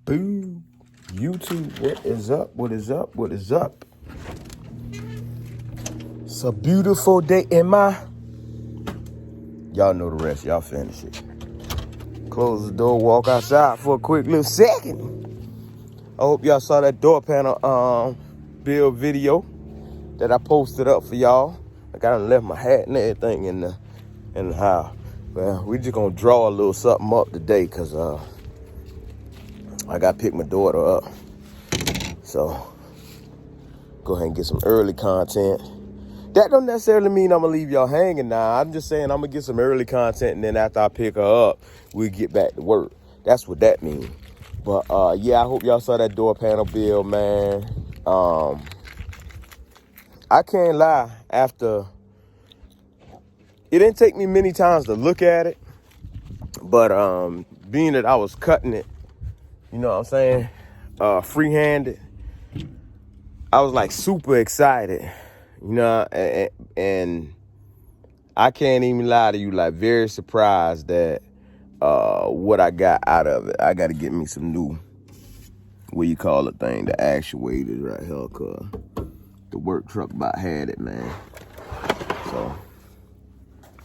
Boo. YouTube, what is up? What is up? What is up? It's a beautiful day in my... Y'all know the rest. Y'all finish it. Close the door, walk outside for a quick little second. I hope y'all saw that door panel build video that I posted up for y'all. I got left my hat and everything in the house. Well, we just gonna draw a little something up today because I gotta pick my daughter up. So go ahead and get some early content. That don't necessarily mean I'm gonna leave y'all hanging now. I'm just saying I'm gonna get some early content, and then after I pick her up, we'll get back to work. That's what that means. But yeah, I hope y'all saw that door panel build, man. I can't lie, after it didn't take me many times to look at it, but being that I was cutting it, you know what I'm saying, free-handed, I was like super excited, you know, and I can't even lie to you, like very surprised that what I got out of it. I got to get me some new, what you call the thing, the actuators right here, cause the work truck about had it, man. So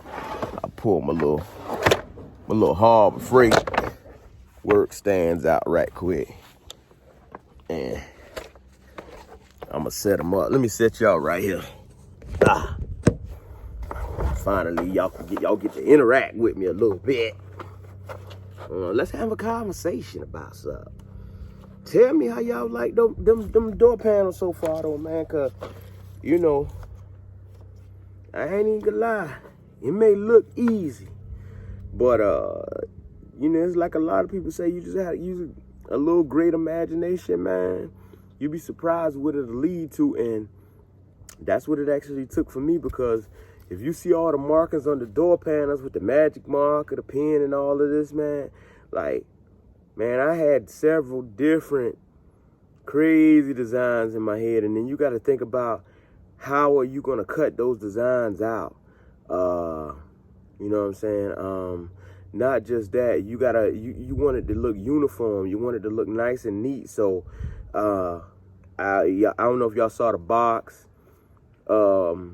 I pulled my little Harbor Freight work stands out right quick, and I'm gonna set them up. Let me set y'all right here. Finally, y'all get to interact with me a little bit. Let's have a conversation about something. Tell me how y'all like them door panels so far, though, man. Cause you know, I ain't even gonna lie. It may look easy, but you know, it's like a lot of people say, you just have to use a little great imagination, man. You'll be surprised what it'll lead to, and that's what it actually took for me, because if you see all the markings on the door panels with the magic marker, the pen, and all of this, man, like, man, I had several different crazy designs in my head, and then you got to think about how are you going to cut those designs out. You know what I'm saying? Not just that, you want it to look uniform. You want it to look nice and neat. So, I don't know if y'all saw the box, the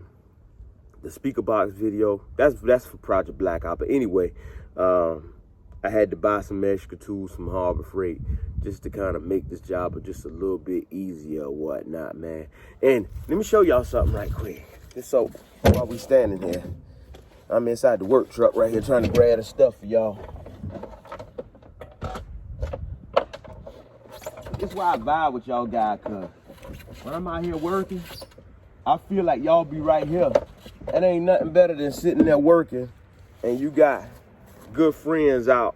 speaker box video. That's for Project Blackout. But anyway, I had to buy some extra tools from Harbor Freight just to kind of make this job just a little bit easier or whatnot, man. And let me show y'all something right quick. Just so while we standing here, I'm inside the work truck right here trying to grab the stuff for y'all. This is why I vibe with y'all guys, cause when I'm out here working, I feel like y'all be right here. It ain't nothing better than sitting there working and you got good friends out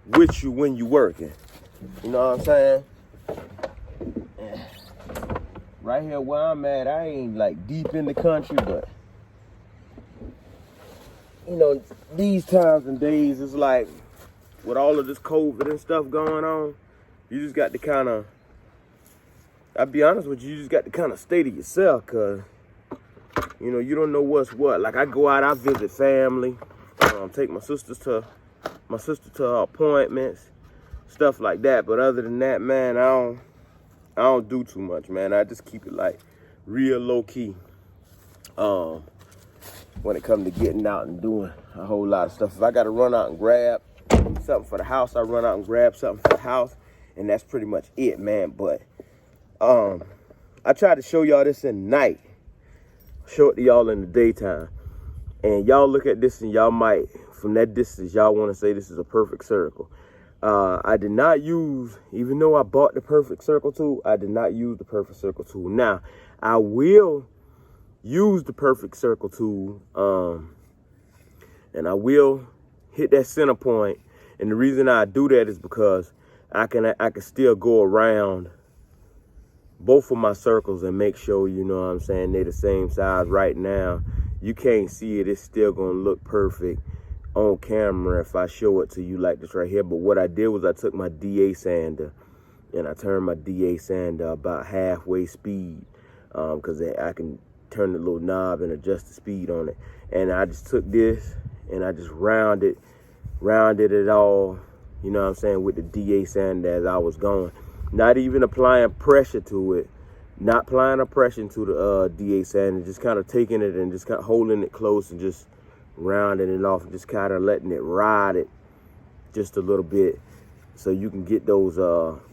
with you when you working. You know what I'm saying? Right here where I'm at, I ain't like deep in the country, but you know, these times and days, it's like with all of this COVID and stuff going on, you just got to kind of, I'll be honest with you, you just got to kind of stay to yourself, cause you know, you don't know what's what. Like I go out, I visit family, take my sister to her appointments, stuff like that. But other than that, man, I don't do too much, man. I just keep it like real low key. When it comes to getting out and doing a whole lot of stuff. If I got to run out and grab something for the house, I run out and grab something for the house, and that's pretty much it, man. But I tried to show y'all this in the night, show it to y'all in the daytime, and y'all look at this and y'all might, from that distance, y'all want to say this is a perfect circle. I did not use, even though I bought the perfect circle tool, I did not use the perfect circle tool. Now, I will use the perfect circle tool, and I will hit that center point. And the reason I do that is because I can still go around both of my circles and make sure, you know what I'm saying, they're the same size. Right now, you can't see it. It's still gonna look perfect on camera if I show it to you like this right here. But what I did was I took my DA sander and I turned my DA sander about halfway speed, because I can turn the little knob and adjust the speed on it. And I just took this and I just rounded it all you know what I'm saying, with the DA sander as I was going. Not even applying pressure to it. Not applying a pressure to the DA sander, just kind of taking it and just kind of holding it close and just rounding it off and just kind of letting it ride it just a little bit so you can get those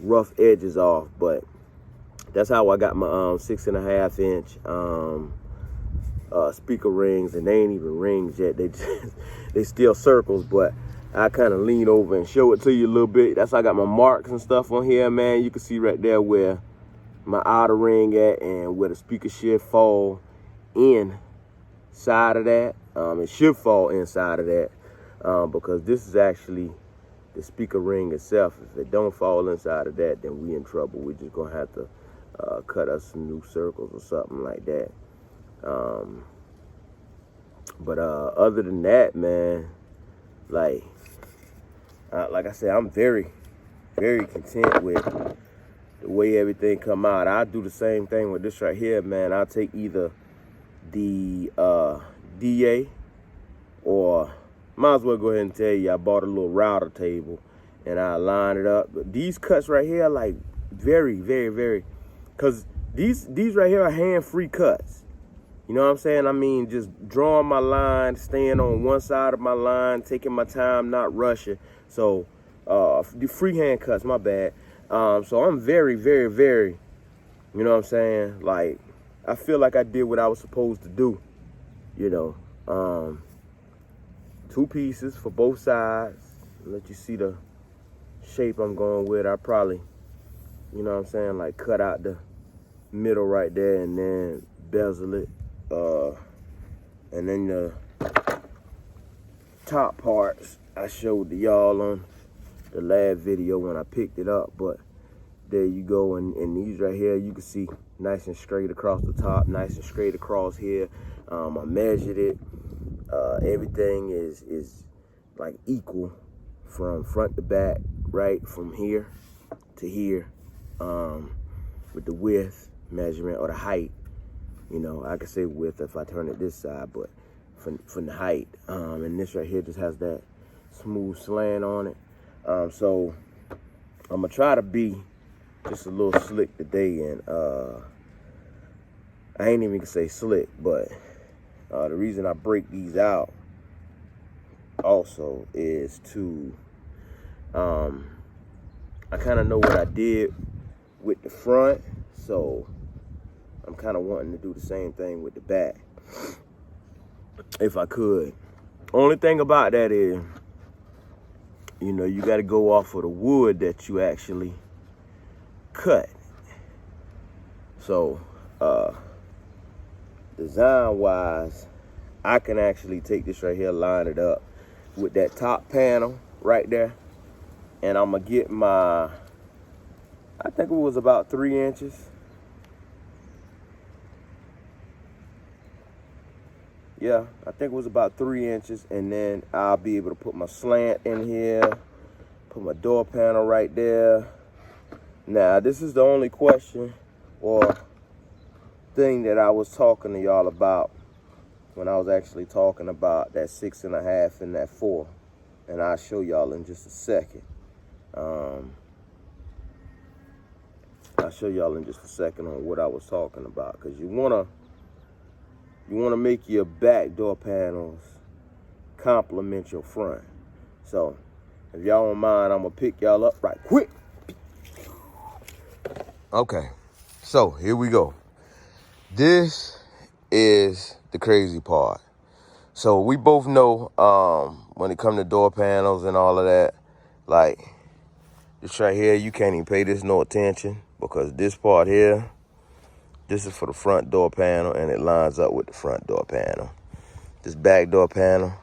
rough edges off. But that's how I got my 6.5 inch speaker rings, and they ain't even rings yet. They still circles, but I kind of lean over and show it to you a little bit. That's how I got my marks and stuff on here, man. You can see right there where my outer ring at and where the speaker should fall inside of that. It should fall inside of that because this is actually the speaker ring itself. If it don't fall inside of that, then we in trouble. We're just gonna have to cut us some new circles or something like that. But other than that, man, like I said, I'm very, very content with the way everything come out. I do the same thing with this right here, man. I'll take either the DA, or might as well go ahead and tell you I bought a little router table and I line it up. But these cuts right here are like very, very, very, because these right here are hand-free cuts. You know what I'm saying? I mean, just drawing my line, staying on one side of my line, taking my time, not rushing. So the freehand cuts, my bad. So I'm very, very, very, you know what I'm saying? Like, I feel like I did what I was supposed to do, you know. 2 pieces for both sides. Let you see the shape I'm going with. I probably, you know what I'm saying, like cut out the middle right there and then bezel it. And then the top parts I showed to y'all on the last video when I picked it up, but there you go. And these right here, you can see nice and straight across the top, nice and straight across here. I measured it. Everything is like equal from front to back, right from here to here, with the width measurement or the height. You know, I could say width if I turn it this side, but from the height. And this right here just has that smooth slant on it. So I'm gonna try to be just a little slick today, and I ain't even gonna say slick, but the reason I break these out also is to I kind of know what I did with the front, so I'm kind of wanting to do the same thing with the back if I could. Only thing about that is, you know, you got to go off of the wood that you actually cut. So design wise, I can actually take this right here, line it up with that top panel right there, and I'm gonna get my, I think it was about 3 inches. Yeah, I think it was about 3 inches, and then I'll be able to put my slant in here, put my door panel right there. Now, this is the only question or thing that I was talking to y'all about when I was actually talking about that 6.5 and that 4, and I'll show y'all in just a second. I'll show y'all in just a second on what I was talking about, because you wanna make your back door panels complement your front. So if y'all don't mind, I'm gonna pick y'all up right quick. Okay, so here we go. This is the crazy part. So we both know when it comes to door panels and all of that, like this right here, you can't even pay this no attention, because this part here, this is for the front door panel, and it lines up with the front door panel. This back door panel,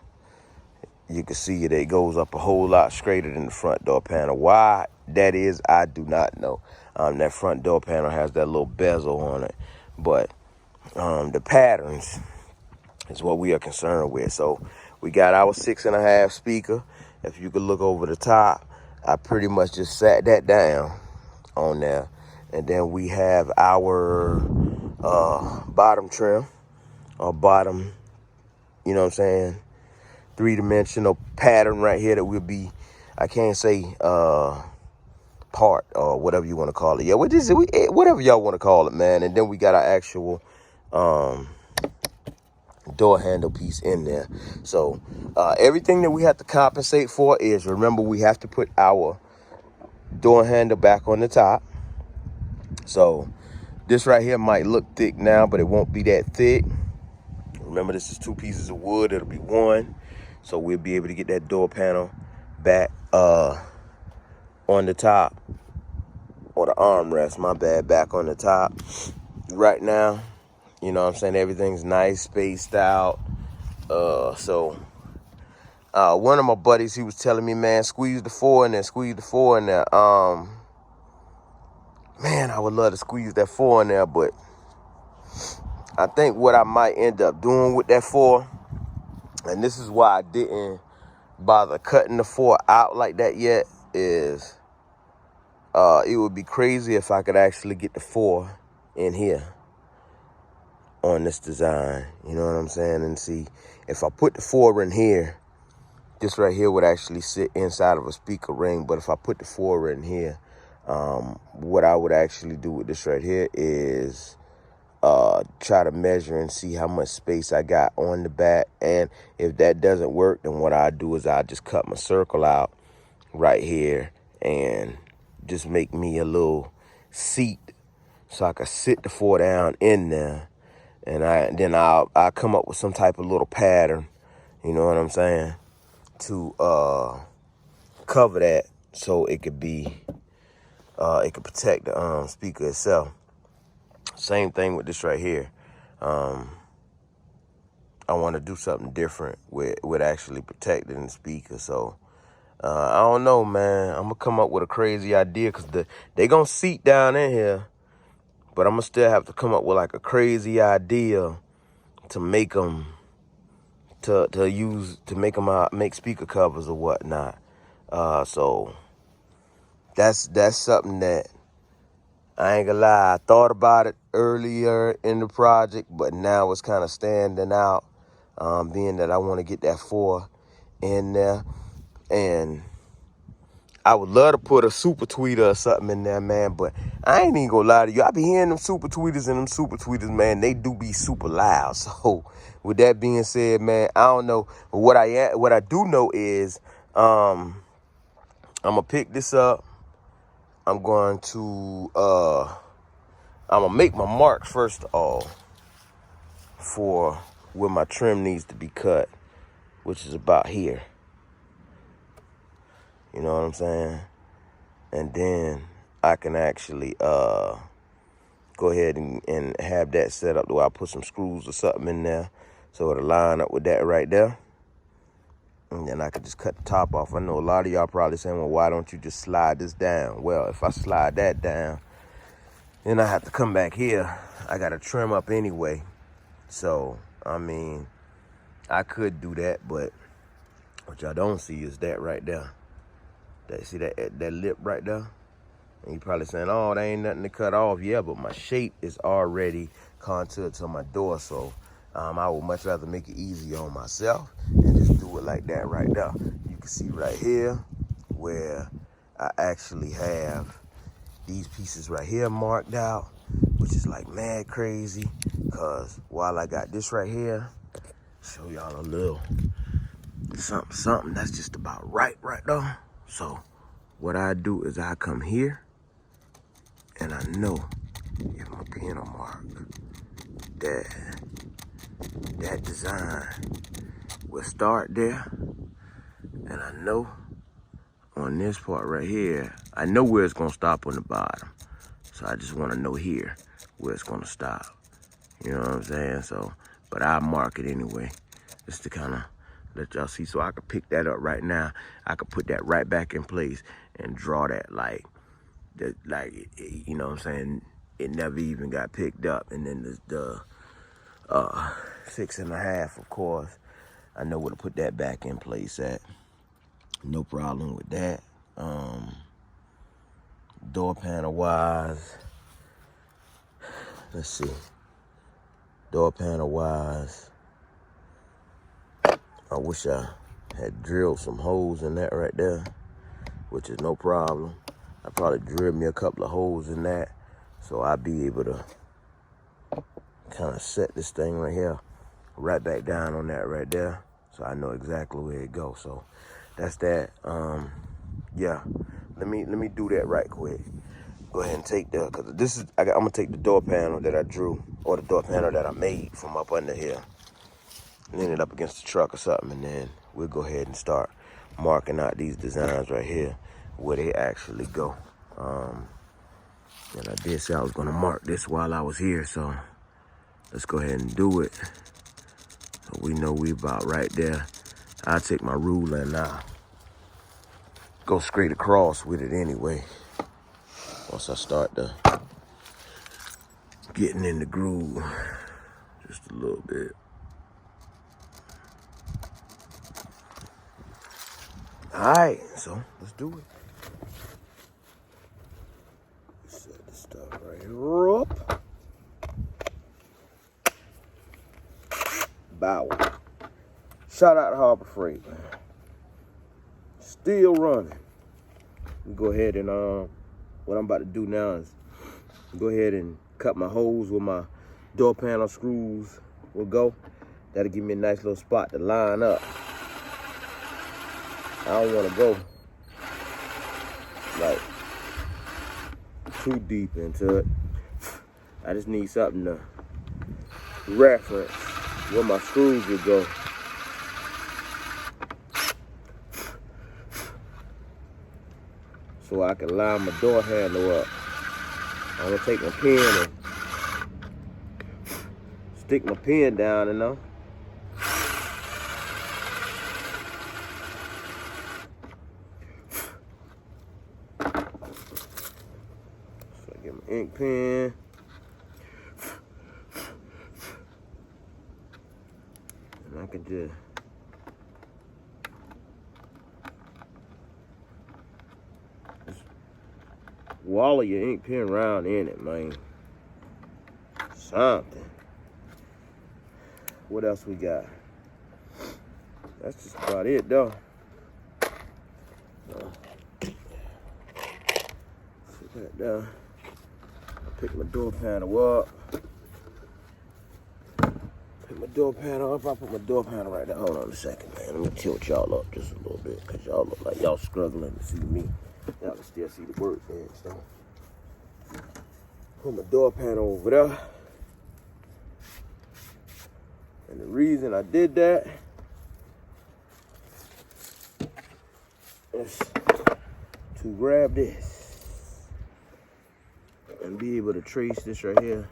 you can see it goes up a whole lot straighter than the front door panel. Why that is, I do not know. That front door panel has that little bezel on it, but the patterns is what we are concerned with. So we got our 6.5 speaker. If you could look over the top, I pretty much just sat that down on there. And then we have our bottom trim, or bottom, you know what I'm saying, 3-dimensional pattern right here that we'll be, I can't say part or whatever you want to call it. Yeah, what is it? Whatever y'all want to call it, man. And then we got our actual door handle piece in there. So everything that we have to compensate for is, remember, we have to put our door handle back on the top. So this right here might look thick now, but it won't be that thick. Remember, this is 2 pieces of wood. It'll be 1. So we'll be able to get that door panel back on the top, or the armrest, my bad, back on the top. Right now, you know what I'm saying, everything's nice, spaced out. So one of my buddies, he was telling me, man, squeeze the 4 in there, squeeze the 4 in there. Man, I would love to squeeze that 4 in there, but I think what I might end up doing with that 4, and this is why I didn't bother cutting the 4 out like that yet, is it would be crazy if I could actually get the 4 in here on this design. You know what I'm saying? And see, if I put the 4 in here, this right here would actually sit inside of a speaker ring. But if I put the 4 in here, what I would actually do with this right here is try to measure and see how much space I got on the back. And if that doesn't work, then what I do is I just cut my circle out right here and just make me a little seat so I can sit the 4 down in there. And then I'll come up with some type of little pattern, you know what I'm saying, to cover that, so it could be it could protect the speaker itself. Same thing with this right here. I want to do something different with actually protecting the speaker. So I don't know, man. I'm gonna come up with a crazy idea, because they gonna seat down in here, but I'm gonna still have to come up with like a crazy idea to make them make speaker covers or whatnot. So that's something that I ain't gonna lie, I thought about it earlier in the project, but now it's kind of standing out, being that I want to get that 4 in there. And I would love to put a super tweeter or something in there, man, but I ain't even gonna lie to you. I be hearing them super tweeters, and them super tweeters, man, they do be super loud. So with that being said, man, I don't know. But what I do know is I'm gonna pick this up. I'm going to I'm gonna make my marks first of all for where my trim needs to be cut, which is about here. You know what I'm saying? And then I can actually go ahead and have that set up, where I put some screws or something in there so it'll line up with that right there. And then I could just cut the top off. I know a lot of y'all probably saying, well, why don't you just slide this down? Well, if I slide that down, then I have to come back here. I got to trim up anyway. So, I mean, I could do that, but what y'all don't see is that right there. See that lip right there? And you probably saying, oh, there ain't nothing to cut off. Yeah, but my shape is already contoured to my door. So I would much rather make it easy on myself and just do it like that right there. You can see right here where I actually have these pieces right here marked out, which is like mad crazy, because while I got this right here, show y'all a little something that's just about right there. So what I do is I come here, and I know if my pen will mark that design will start there, and I know on this part right here, I know where it's gonna stop on the bottom. So I just wanna know here where it's gonna stop. You know what I'm saying? So, but I mark it anyway, just to kind of let y'all see. So I could pick that up right now. I could put that right back in place and draw that like, you know what I'm saying? It never even got picked up. And then the 6.5, of course, I know where to put that back in place at. No problem with that. Door panel wise, let's see. Door panel wise, I wish I had drilled some holes in that right there. which is no problem. I probably drill me a couple of holes in that, so I'll be able to kind of set this thing right here right back down on that right there, so I know exactly where it goes. So that's that. Yeah, let me do that right quick. Go ahead and take the, cause this is I'm gonna take the door panel that I drew, or the door panel that I made from up under here, lean it up against the truck or something, and then we'll go ahead and start marking out these designs right here where they actually go. And I did say I was gonna mark this while I was here, so let's go ahead and do it. So we know we about right there. I'll take my ruler and I'll go straight across with it anyway. Once I start getting in the groove, just a little bit. All right, so let's do it. Set this stuff right here up. Bow. Shout out to Harbor Freight, man. Still running. We go ahead and what I'm about to do now is go ahead and cut my holes where my door panel screws will go. That'll give me a nice little spot to line up. I don't want to go like too deep into it. I just need something to reference where my screws will go. So I can line my door handle up. I'm gonna take my pen and stick my pen down, you know. So I get my ink pen. And I can just wallow your ink pen around in it, man. Something. What else we got? That's just about it, though. Sit that down. Pick my door panel up. Pick my door panel up. I put my door panel right there. Hold on a second, man. Let me tilt y'all up just a little bit, because y'all look like y'all struggling to see me. Y'all can still see the work there, so. Put my door panel over there. And the reason I did that is to grab this and be able to trace this right here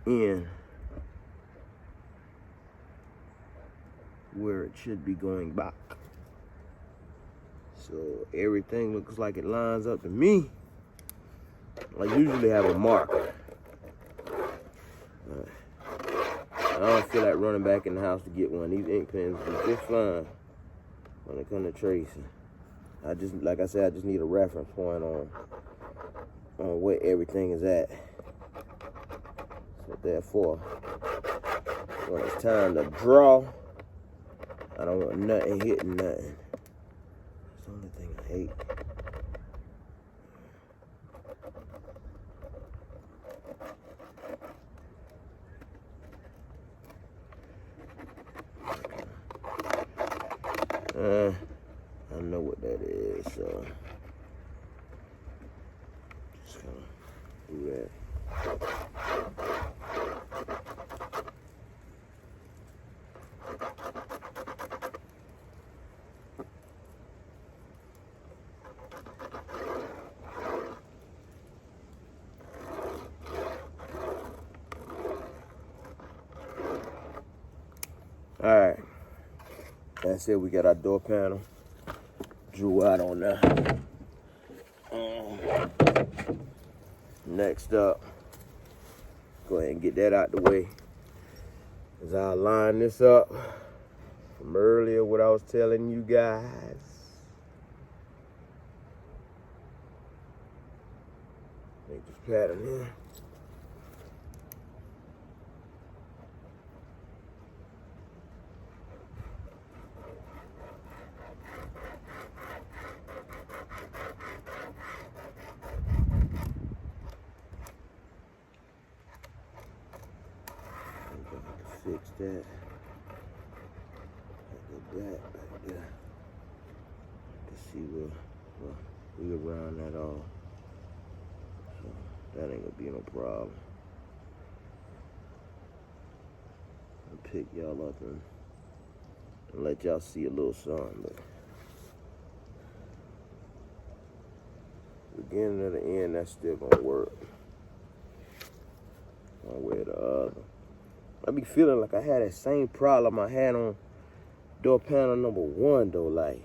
in where it should be going back. So everything looks like it lines up to me. I usually have a marker. I don't feel like running back in the house to get one. These ink pens are just fine when it comes to tracing. I just, like I said, I just need a reference point on where everything is at. So therefore, when it's time to draw, I don't want nothing hitting nothing. That's the only thing I hate. I know what that is, so just gonna do that. All right, that's it. We got our door panel drew out on that. Next up, go ahead and get that out the way as I line this up from earlier, what I was telling you guys. Make this pattern here. that. Get that back there. To see where we around that all. So that ain't gonna be no problem. I'll pick y'all up and let y'all see a little something. But beginning of the end, that's still gonna work. One way or the other. I be feeling like I had that same problem I had on door panel number 1 though, like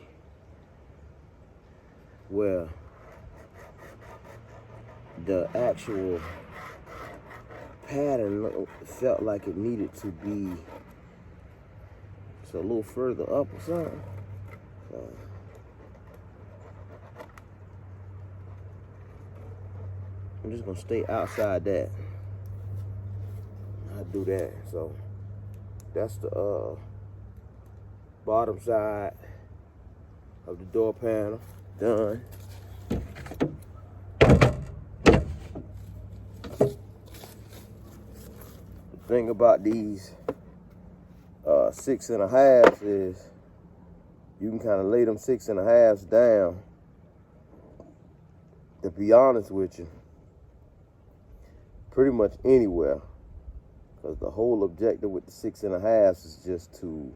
where the actual pattern felt like it needed to be a little further up or something. So, I'm just gonna stay outside that. I do that. So that's the bottom side of the door panel done. The thing about these 6 1/2 is you can kind of lay them 6 1/2 down. To be honest with you, pretty much anywhere, because the whole objective with the 6 1/2 is just to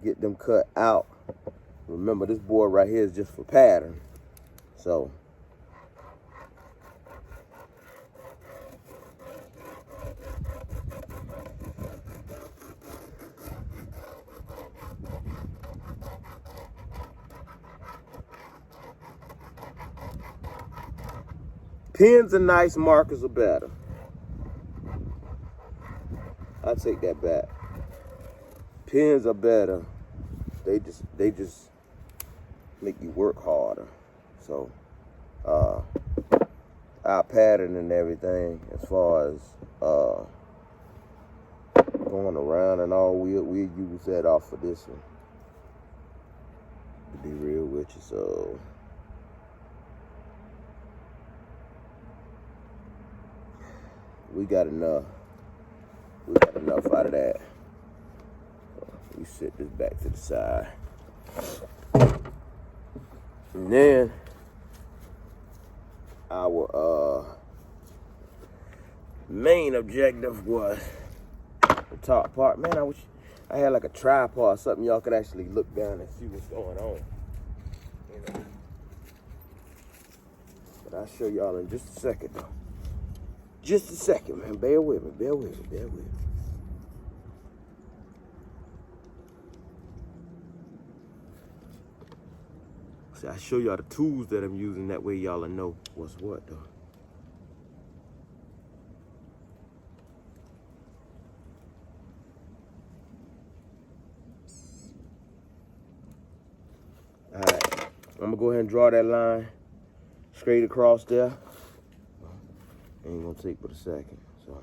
get them cut out. Remember, this board right here is just for pattern. So pens are nice, markers are better. I take that back. Pens are better. They just make you work harder. So our pattern and everything, as far as going around and all, we'll use that off for this one, to be real with you. So we got enough out of that. We set this back to the side. And then our main objective was the top part. Man, I wish I had like a tripod or something y'all could actually look down and see what's going on. You know? But I'll show y'all in just a second though. Just a second, man. Bear with me, bear with me, bear with me. See, I show y'all the tools that I'm using, that way y'all will know what's what though. Alright, I'm gonna go ahead and draw that line straight across there. Ain't gonna take but a second, so.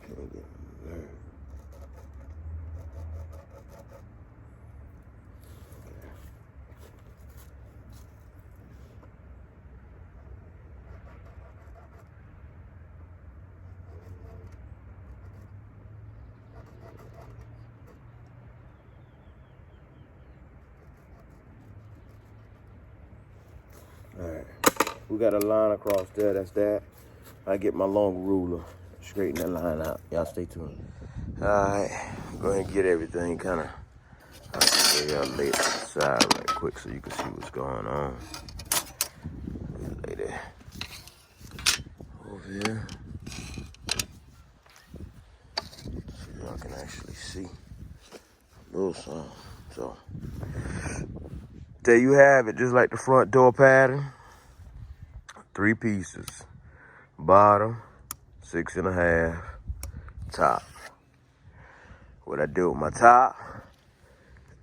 Can't get my nerve. Alright, we got a line across there, that's that. I get my long ruler, straighten that line out. Y'all stay tuned. Alright, go ahead and get everything kind of, I'll show y'all lay it to the side right quick so you can see what's going on. Lay that over here. So y'all can actually see a little something. So, there you have it, just like the front door pattern. 3 pieces. Bottom, 6 1/2, top. What I do with my top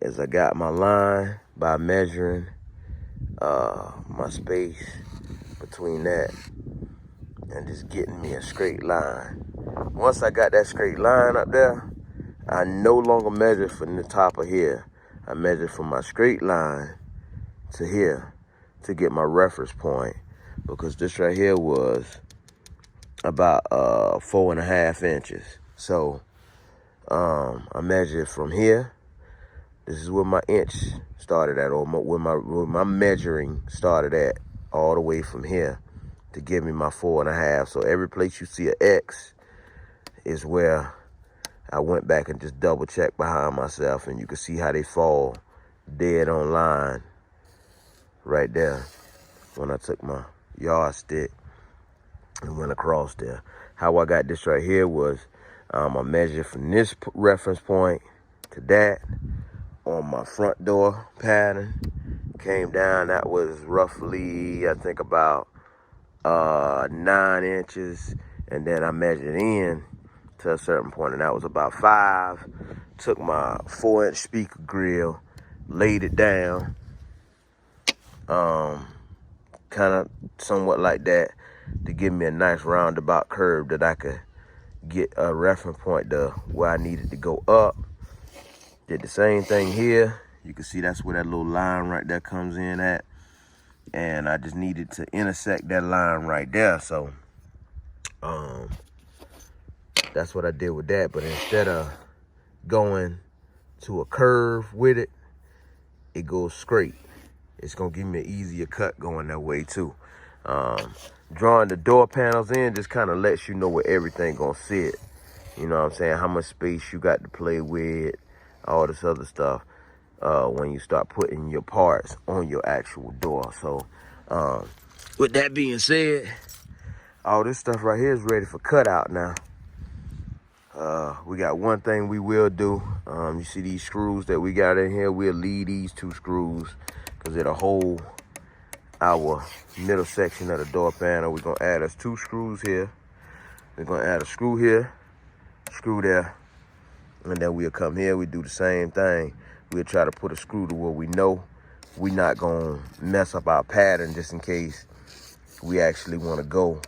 is I got my line by measuring my space between that and just getting me a straight line. Once I got that straight line up there, I no longer measure from the top of here. I measure from my straight line to here to get my reference point, because this right here was about 4.5 inches. So I measured from here. This is where my inch started at, or where my measuring started at, all the way from here to give me my 4.5. So every place you see an X is where I went back and just double checked behind myself, and you can see how they fall dead on line right there when I took my yardstick and went across there. How I got this right here was I measured from this reference point to that on my front door pattern. Came down, that was roughly, I think, about 9 inches, and then I measured in to a certain point, and that was about 5. Took my 4-inch speaker grill, laid it down, kind of somewhat like that, to give me a nice roundabout curve that I could get a reference point to where I needed to go up. Did the same thing here. You can see that's where that little line right there comes in at, and I just needed to intersect that line right there. So that's what I did with that. But instead of going to a curve with it, it goes straight. It's gonna give me an easier cut going that way too. Drawing the door panels in just kind of lets you know where everything gonna sit. You know what I'm saying? How much space you got to play with, all this other stuff, when you start putting your parts on your actual door. So with that being said, all this stuff right here is ready for cutout now. We got one thing we will do. You see these screws that we got in here? We'll leave these 2 screws because it'll hold our middle section of the door panel. We're gonna add us 2 screws here. We're gonna add a screw here, screw there, and then we'll come here. We do the same thing. We'll try to put a screw to where we know we're not gonna mess up our pattern, just in case we actually wanna go,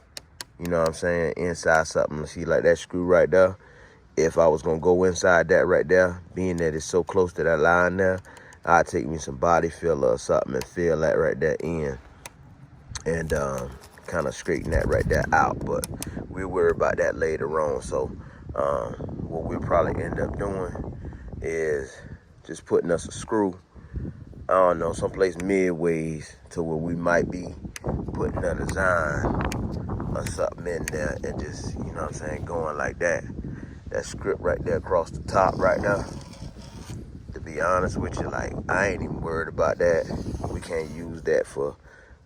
you know what I'm saying, inside something. See, like that screw right there. If I was gonna go inside that right there, being that it's so close to that line there, I'd take me some body filler or something and fill that right there in, and kind of straighten that right there out. But we'll worry about that later on. So what we'll probably end up doing is just putting us a screw, I don't know, someplace midways to where we might be putting a design or something in there, and just, you know what I'm saying, going like that. That script right there across the top right now, to be honest with you, like, I ain't even worried about that. We can't use that for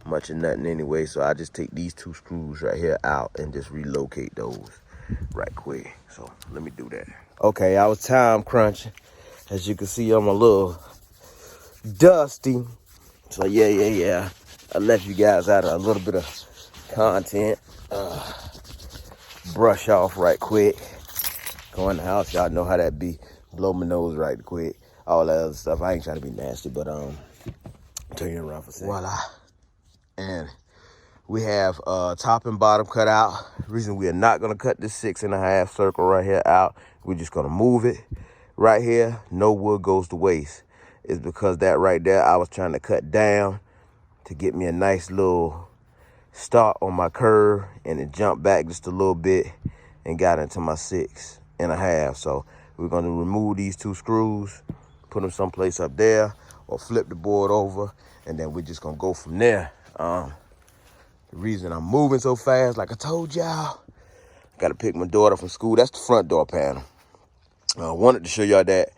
much of nothing anyway. So I just take these 2 screws right here out and just relocate those right quick. So let me do that. Okay, I was time crunching. As you can see, I'm a little dusty. So yeah. I left you guys out of a little bit of content. Brush off right quick. Go in the house, y'all know how that be. Blow my nose right quick. All that other stuff. I ain't trying to be nasty, but turn you around for a second. Voila. And we have top and bottom cut out. The reason we are not gonna cut this 6.5 circle right here out, we're just gonna move it right here. No wood goes to waste. It's because that right there, I was trying to cut down to get me a nice little start on my curve, and it jumped back just a little bit and got into my 6.5. So we're gonna remove these 2 screws, put them someplace up there, or flip the board over, and then we're just gonna go from there. The reason I'm moving so fast, like I told y'all, I gotta pick my daughter from school. That's the front door panel. I wanted to show y'all that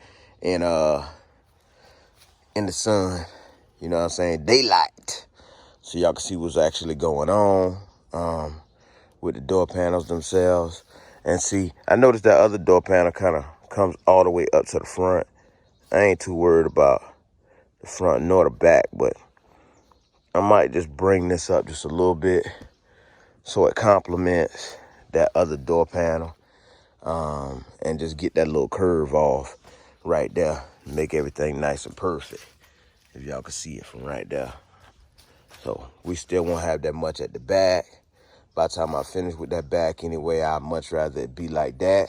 in the sun, you know what I'm saying, daylight, so y'all can see what's actually going on with the door panels themselves. And see, I noticed that other door panel kind of comes all the way up to the front. I ain't too worried about the front nor the back, but I might just bring this up just a little bit so it complements that other door panel, and just get that little curve off right there, make everything nice and perfect, if y'all can see it from right there. So we still won't have that much at the back, by the time I finish with that back anyway, I'd much rather it be like that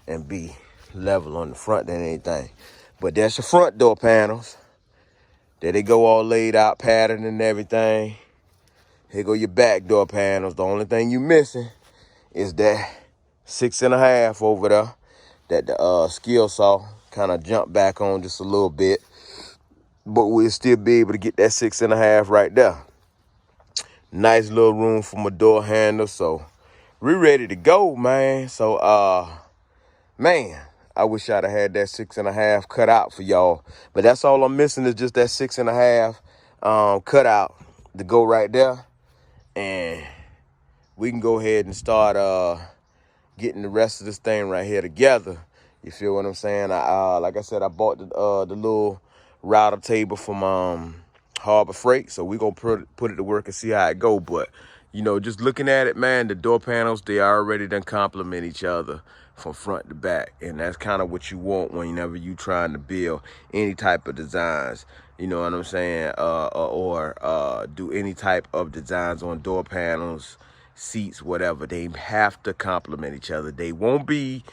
and be level on the front than anything. But that's your front door panels. There they go, all laid out, patterned and everything. Here go your back door panels. The only thing you missing is that 6.5 over there that the skill saw kind of jumped back on just a little bit. But we'll still be able to get that 6.5 right there. Nice little room for my door handle. So we're ready to go, man. So, man, I wish I'd have had that 6.5 cut out for y'all. But that's all I'm missing is just that 6.5 cut out to go right there. And we can go ahead and start getting the rest of this thing right here together. You feel what I'm saying? Like I said, I bought the little router table from Harbor Freight, so we're gonna put it to work and see how it go. But you know, just looking at it, man, the door panels, they already done complement each other from front to back, and that's kind of what you want whenever you trying to build any type of designs. You know what I'm saying? Or do any type of designs on door panels, seats, whatever. They have to complement each other. They won't be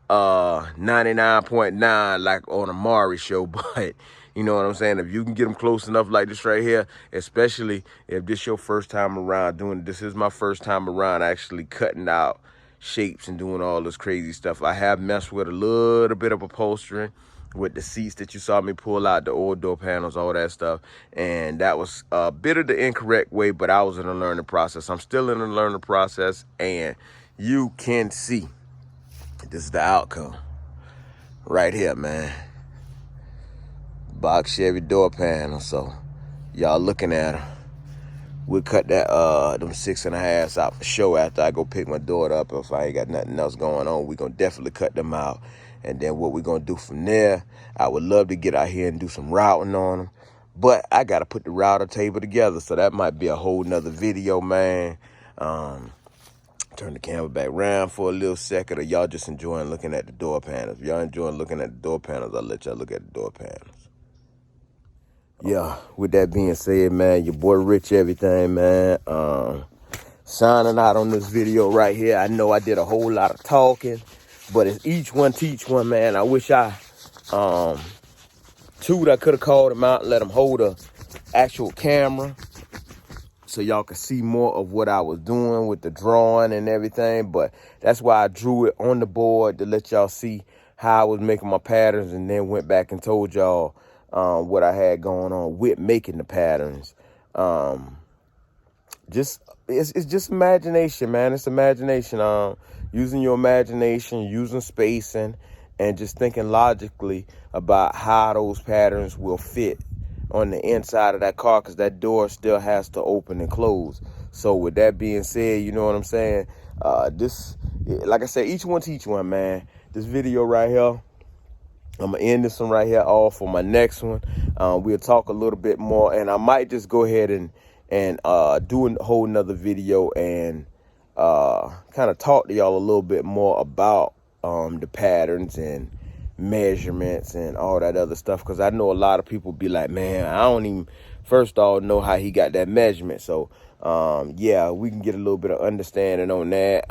99.9 like on a Mari show, but you know what I'm saying? If you can get them close enough like this right here, especially if this your first time around doing, this is my first time around actually cutting out shapes and doing all this crazy stuff. I have messed with a little bit of upholstering with the seats that you saw me pull out, the old door panels, all that stuff. And that was a bit of the incorrect way, but I was in a learning process. I'm still in a learning process, and you can see this is the outcome right here, man. Box Chevy door panel. So y'all looking at them. We'll cut that them 6.5s out for sure after I go pick my daughter up. If I ain't got nothing else going on, we're gonna definitely cut them out. And then what we're gonna do from there, I would love to get out here and do some routing on them. But I gotta put the router table together, so that might be a whole nother video, man. Turn the camera back around for a little second, or y'all just enjoying looking at the door panels. If y'all enjoying looking at the door panels, I'll let y'all look at the door panels. Yeah, with that being said, man, your boy Rich everything, man. Signing out on this video right here. I know I did a whole lot of talking, but it's each one teach one, man. I wish I could have called him out and let him hold a actual camera so y'all could see more of what I was doing with the drawing and everything. But that's why I drew it on the board, to let y'all see how I was making my patterns, and then went back and told y'all what I had going on with making the patterns. It's just imagination, man. It's imagination. Using your imagination, using spacing, and just thinking logically about how those patterns will fit on the inside of that car, because that door still has to open and close. So with that being said, you know what I'm saying? Like I said, each one teach one, man. This video right here, I'm gonna end this one right here off for my next one. We'll talk a little bit more, and I might just go ahead and do a whole nother video and kind of talk to y'all a little bit more about the patterns and measurements and all that other stuff, because I know a lot of people be like, man, I don't even first off know how he got that measurement. So yeah, we can get a little bit of understanding on that.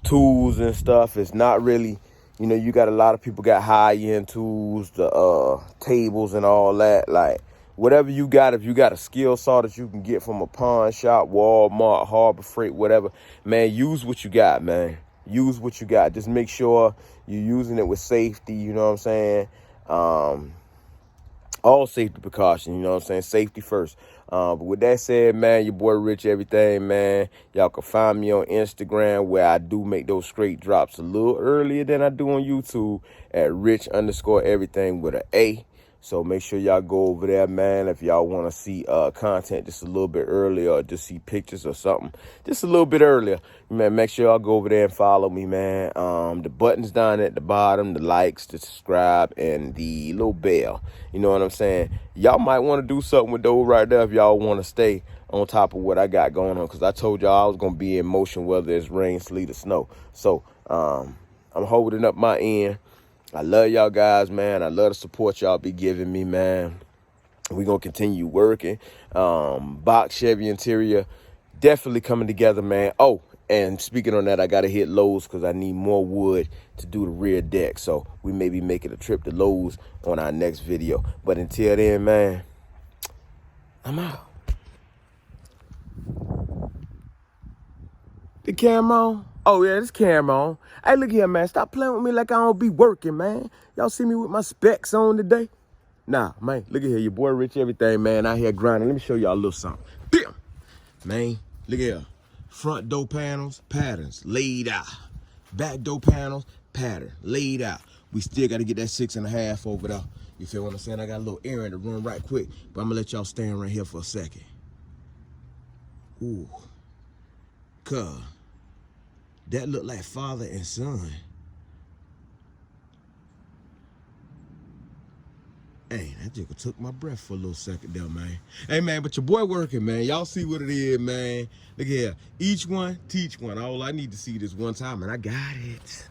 Tools and stuff, it's not really, you know, you got a lot of people got high-end tools, the tables and all that. Like, whatever you got, if you got a skill saw that you can get from a pawn shop, Walmart, Harbor Freight, whatever, man, use what you got, man. Use what you got. Just make sure you're using it with safety, you know what I'm saying? All safety precautions, you know what I'm saying? Safety first. But with that said, man, your boy Rich everything, man. Y'all can find me on Instagram, where I do make those straight drops a little earlier than I do on YouTube, at Rich_everything with an A. So make sure y'all go over there, man, if y'all want to see content just a little bit earlier, or just see pictures or something just a little bit earlier. Man, make sure y'all go over there and follow me, man. The buttons down at the bottom, the likes, the subscribe, and the little bell. You know what I'm saying? Y'all might want to do something with those right there if y'all want to stay on top of what I got going on, because I told y'all I was going to be in motion whether it's rain, sleet, or snow. So I'm holding up my end. I love y'all guys, man. I love the support y'all be giving me, man. We're going to continue working. Box Chevy interior definitely coming together, man. Oh, and speaking on that, I got to hit Lowe's because I need more wood to do the rear deck. So we may be making a trip to Lowe's on our next video. But until then, man, I'm out. The camera on? Oh, yeah, this camera on. Hey, look here, man. Stop playing with me like I don't be working, man. Y'all see me with my specs on today? Nah, man, look at here. Your boy Rich Everything, man, out here grinding. Let me show y'all a little something. Bam! Man, look here. Front door panels, patterns, laid out. Back door panels, pattern, laid out. We still got to get that 6.5 over there. You feel what I'm saying? I got a little errand to run right quick, but I'm going to let y'all stand right here for a second. Ooh. Cuz, that look like father and son. Hey, that nigga took my breath for a little second there, man. Hey, man, but your boy working, man. Y'all see what it is, man. Look here. Each one, teach one. All I need to see this one time, and I got it.